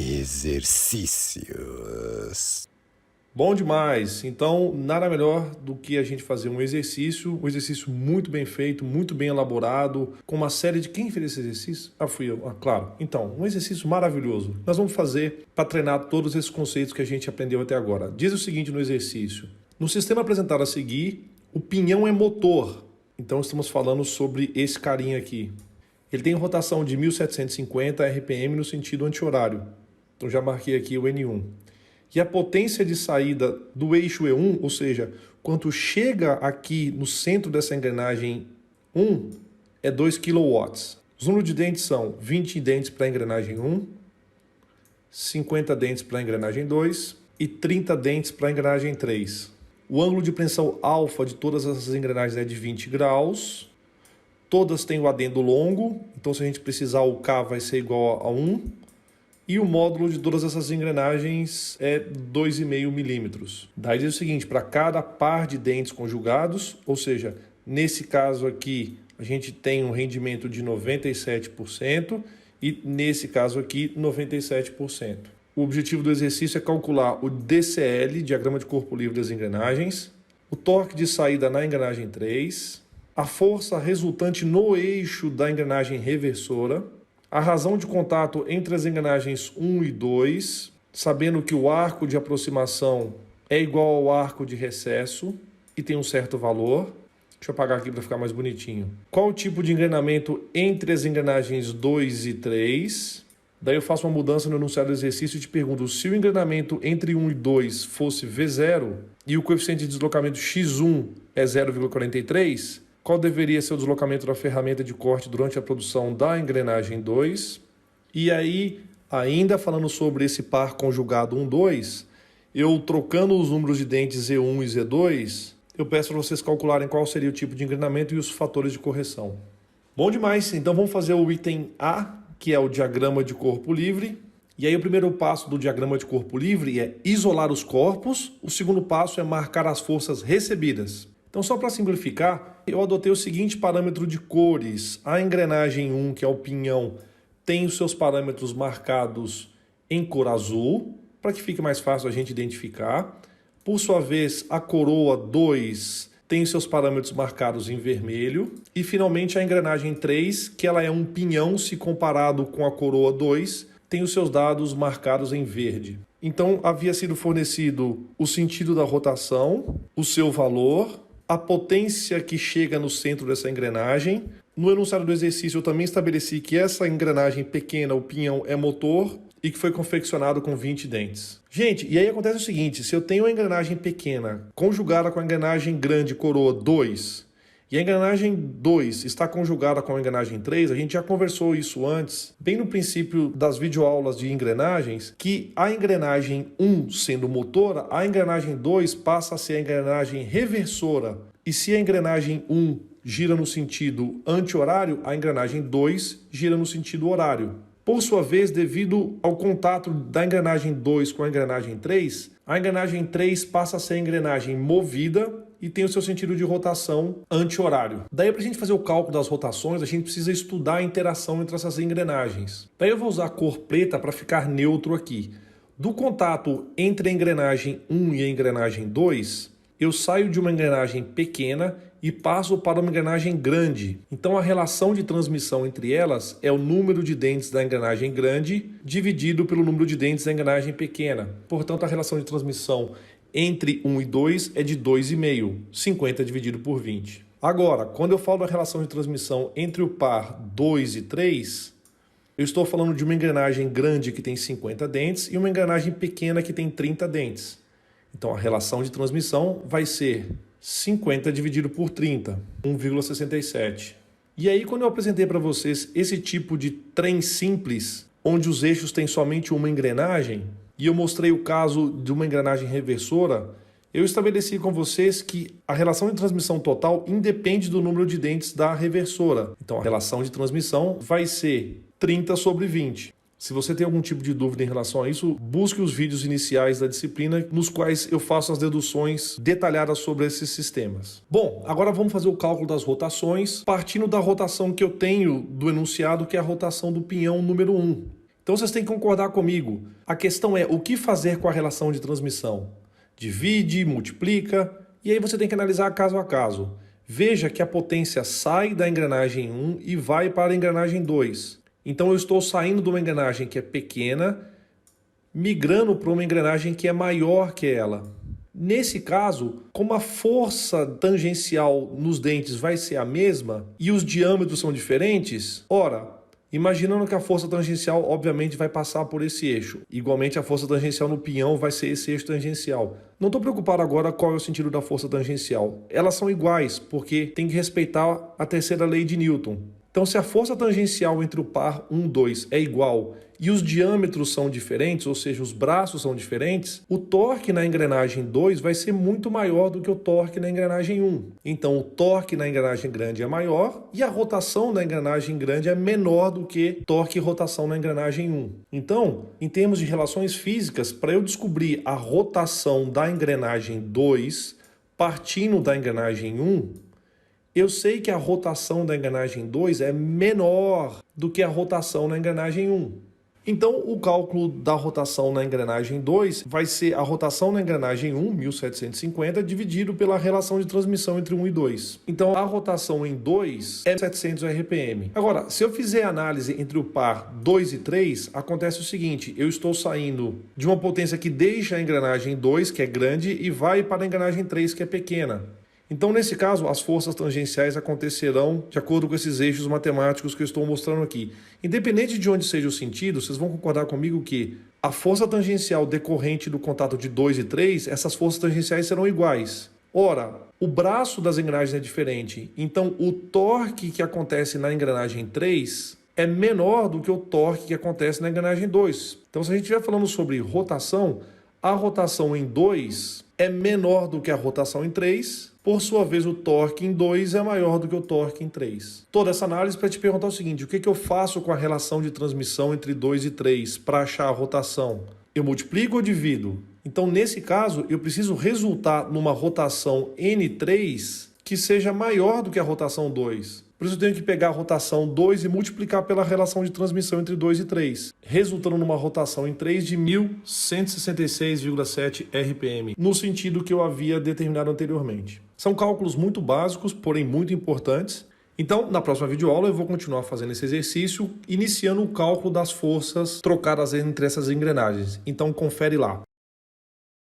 Exercícios. Bom demais! Então, nada melhor do que a gente fazer um exercício muito bem feito, muito bem elaborado, com uma série de... Quem fez esse exercício? Fui eu, claro. Então, um exercício maravilhoso. Nós vamos fazer para treinar todos esses conceitos que a gente aprendeu até agora. Diz o seguinte no exercício. No sistema apresentado a seguir, o pinhão é motor. Então, estamos falando sobre esse carinha aqui. Ele tem rotação de 1750 RPM no sentido anti-horário. Então, já marquei aqui o N1. E a potência de saída do eixo E1, ou seja, quando chega aqui no centro dessa engrenagem 1, é 2 kW. Os números de dentes são 20 dentes para a engrenagem 1, 50 dentes para a engrenagem 2 e 30 dentes para a engrenagem 3. O ângulo de pressão alfa de todas essas engrenagens é de 20 graus. Todas têm o adendo longo, então se a gente precisar o K vai ser igual a 1. E o módulo de todas essas engrenagens é 2,5 milímetros. Daí diz o seguinte, para cada par de dentes conjugados, ou seja, nesse caso aqui a gente tem um rendimento de 97% e nesse caso aqui 97%. O objetivo do exercício é calcular o DCL, diagrama de corpo livre das engrenagens, o torque de saída na engrenagem 3, a força resultante no eixo da engrenagem reversora, a razão de contato entre as engrenagens 1 e 2, sabendo que o arco de aproximação é igual ao arco de recesso e tem um certo valor. Deixa eu apagar aqui para ficar mais bonitinho. Qual o tipo de engrenamento entre as engrenagens 2 e 3? Daí eu faço uma mudança no enunciado do exercício e te pergunto, se o engrenamento entre 1 e 2 fosse V0 e o coeficiente de deslocamento X1 é 0,43, qual deveria ser o deslocamento da ferramenta de corte durante a produção da engrenagem 2? E aí, ainda falando sobre esse par conjugado 1, 2, eu trocando os números de dentes Z1 e Z2, eu peço para vocês calcularem qual seria o tipo de engrenamento e os fatores de correção. Bom demais, então vamos fazer o item A, que é o diagrama de corpo livre. E aí o primeiro passo do diagrama de corpo livre é isolar os corpos, o segundo passo é marcar as forças recebidas. Então, só para simplificar, eu adotei o seguinte parâmetro de cores. A engrenagem 1, que é o pinhão, tem os seus parâmetros marcados em cor azul, para que fique mais fácil a gente identificar. Por sua vez, a coroa 2 tem os seus parâmetros marcados em vermelho. E, finalmente, a engrenagem 3, que ela é um pinhão, se comparado com a coroa 2, tem os seus dados marcados em verde. Então, havia sido fornecido o sentido da rotação, o seu valor, a potência que chega no centro dessa engrenagem. No enunciado do exercício eu também estabeleci que essa engrenagem pequena, o pinhão, é motor e que foi confeccionado com 20 dentes. Gente, e aí acontece o seguinte, se eu tenho uma engrenagem pequena conjugada com a engrenagem grande, coroa 2, e a engrenagem 2 está conjugada com a engrenagem 3, a gente já conversou isso antes, bem no princípio das videoaulas de engrenagens, que a engrenagem 1 sendo motora, a engrenagem 2 passa a ser a engrenagem reversora. E se a engrenagem 1 gira no sentido anti-horário, a engrenagem 2 gira no sentido horário. Por sua vez, devido ao contato da engrenagem 2 com a engrenagem 3, a engrenagem 3 passa a ser a engrenagem movida e tem o seu sentido de rotação anti-horário. Daí, para a gente fazer o cálculo das rotações, a gente precisa estudar a interação entre essas engrenagens. Daí eu vou usar a cor preta para ficar neutro aqui. Do contato entre a engrenagem 1 e a engrenagem 2, eu saio de uma engrenagem pequena e passo para uma engrenagem grande. Então a relação de transmissão entre elas é o número de dentes da engrenagem grande dividido pelo número de dentes da engrenagem pequena. Portanto, a relação de transmissão entre 1 e 2 é de 2,5, 50 dividido por 20. Agora, quando eu falo da relação de transmissão entre o par 2 e 3, eu estou falando de uma engrenagem grande que tem 50 dentes e uma engrenagem pequena que tem 30 dentes. Então a relação de transmissão vai ser 50 dividido por 30, 1,67. E aí quando eu apresentei para vocês esse tipo de trem simples, onde os eixos têm somente uma engrenagem, e eu mostrei o caso de uma engrenagem reversora, eu estabeleci com vocês que a relação de transmissão total independe do número de dentes da reversora. Então a relação de transmissão vai ser 30 sobre 20. Se você tem algum tipo de dúvida em relação a isso, busque os vídeos iniciais da disciplina, nos quais eu faço as deduções detalhadas sobre esses sistemas. Bom, agora vamos fazer o cálculo das rotações, partindo da rotação que eu tenho do enunciado, que é a rotação do pinhão número 1. Então vocês têm que concordar comigo. A questão é o que fazer com a relação de transmissão. Divide, multiplica, e aí você tem que analisar caso a caso. Veja que a potência sai da engrenagem 1 e vai para a engrenagem 2. Então eu estou saindo de uma engrenagem que é pequena, migrando para uma engrenagem que é maior que ela. Nesse caso, como a força tangencial nos dentes vai ser a mesma e os diâmetros são diferentes, ora, imaginando que a força tangencial obviamente vai passar por esse eixo. Igualmente a força tangencial no pinhão vai ser esse eixo tangencial. Não estou preocupado agora qual é o sentido da força tangencial. Elas são iguais, porque tem que respeitar a terceira lei de Newton. Então, se a força tangencial entre o par 1, 2 é igual e os diâmetros são diferentes, ou seja, os braços são diferentes, o torque na engrenagem 2 vai ser muito maior do que o torque na engrenagem 1. Então, o torque na engrenagem grande é maior e a rotação da engrenagem grande é menor do que torque e rotação na engrenagem 1. Então, em termos de relações físicas, para eu descobrir a rotação da engrenagem 2 partindo da engrenagem 1, eu sei que a rotação da engrenagem 2 é menor do que a rotação na engrenagem 1. Então, o cálculo da rotação na engrenagem 2 vai ser a rotação na engrenagem 1, 1750, dividido pela relação de transmissão entre 1 e 2. Então, a rotação em 2 é 700 RPM. Agora, se eu fizer análise entre o par 2 e 3, acontece o seguinte, eu estou saindo de uma potência que deixa a engrenagem 2, que é grande, e vai para a engrenagem 3, que é pequena. Então, nesse caso, as forças tangenciais acontecerão de acordo com esses eixos matemáticos que eu estou mostrando aqui. Independente de onde seja o sentido, vocês vão concordar comigo que a força tangencial decorrente do contato de 2 e 3, essas forças tangenciais serão iguais. Ora, o braço das engrenagens é diferente, então o torque que acontece na engrenagem 3 é menor do que o torque que acontece na engrenagem 2. Então, se a gente estiver falando sobre rotação, a rotação em 2 é menor do que a rotação em 3, por sua vez o torque em 2 é maior do que o torque em 3. Toda essa análise para te perguntar o seguinte, o que eu faço com a relação de transmissão entre 2 e 3 para achar a rotação? Eu multiplico ou divido? Então, nesse caso, eu preciso resultar numa rotação N3 que seja maior do que a rotação 2. Por isso eu tenho que pegar a rotação 2 e multiplicar pela relação de transmissão entre 2 e 3, resultando numa rotação em 3 de 1166,7 RPM, no sentido que eu havia determinado anteriormente. São cálculos muito básicos, porém muito importantes. Então, na próxima videoaula eu vou continuar fazendo esse exercício, iniciando o cálculo das forças trocadas entre essas engrenagens. Então, confere lá.